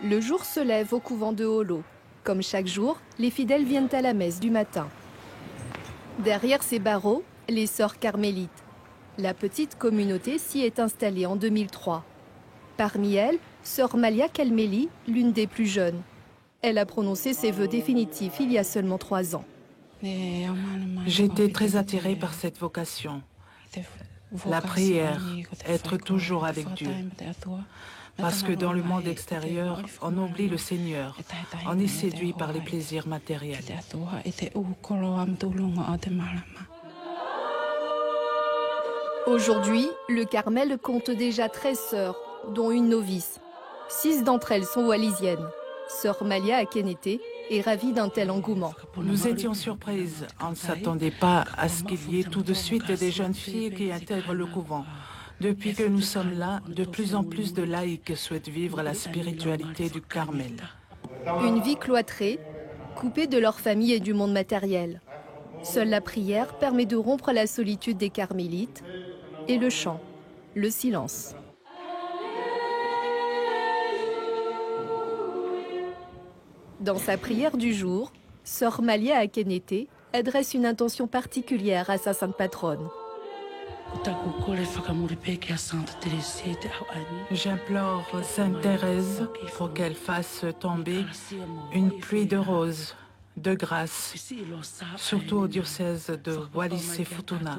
Le jour se lève au couvent de Holo. Comme chaque jour, les fidèles viennent à la messe du matin. Derrière ces barreaux, les sœurs carmélites. La petite communauté s'y est installée en 2003. Parmi elles, sœur Malia Kalmeli, l'une des plus jeunes. Elle a prononcé ses vœux définitifs il y a seulement 3 ans. J'étais très attirée par cette vocation. La prière, être toujours avec Dieu. Parce que dans le monde extérieur, on oublie le Seigneur. On est séduit par les plaisirs matériels. Aujourd'hui, le Carmel compte déjà 13 sœurs, dont une novice. 6 d'entre elles sont wallisiennes. Sœur Malia Akenete est ravie d'un tel engouement. Nous étions surprises. On ne s'attendait pas à ce qu'il y ait tout de suite des jeunes filles qui intègrent le couvent. Depuis que nous sommes là, de plus en plus de laïcs souhaitent vivre la spiritualité du Carmel. Une vie cloîtrée, coupée de leur famille et du monde matériel. Seule la prière permet de rompre la solitude des carmélites et le chant, le silence. Dans sa prière du jour, sœur Malia Akenete adresse une intention particulière à sa sainte patronne. J'implore Sainte Thérèse pour qu'elle fasse tomber une pluie de roses, de grâce, surtout au diocèse de Wallis et Futuna.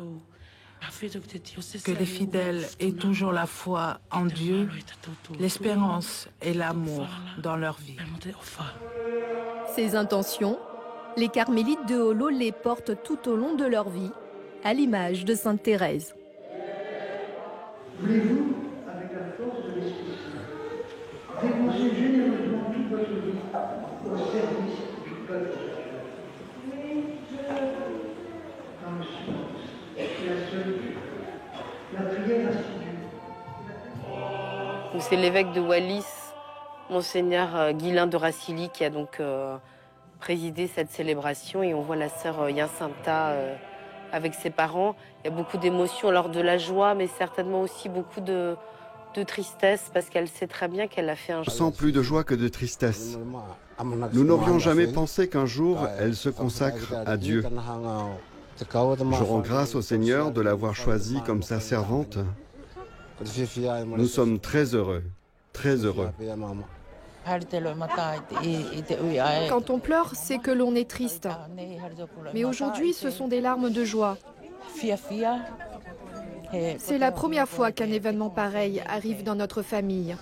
Que les fidèles aient toujours la foi en Dieu, l'espérance et l'amour dans leur vie. Ces intentions, les carmélites de Holo les portent tout au long de leur vie, à l'image de Sainte Thérèse. Voulez-vous, avec la force de l'Esprit Saint, dépenser généreusement toute votre vie au service du peuple de Dieu? Dans le silence et la solitude, la prière assidue. C'est l'évêque de Wallis, Monseigneur Guilain de Racilly, qui a donc présidé cette célébration. Et on voit la sœur Jacinta avec ses parents. Il y a beaucoup d'émotions, alors de la joie, mais certainement aussi beaucoup de tristesse, parce qu'elle sait très bien qu'elle a fait un... Je sens plus de joie que de tristesse. Nous n'aurions jamais pensé qu'un jour, elle se consacre à Dieu. Je rends grâce au Seigneur de l'avoir choisie comme sa servante. Nous sommes très heureux, très heureux. Quand on pleure, c'est que l'on est triste. Mais aujourd'hui, ce sont des larmes de joie. C'est la première fois qu'un événement pareil arrive dans notre famille.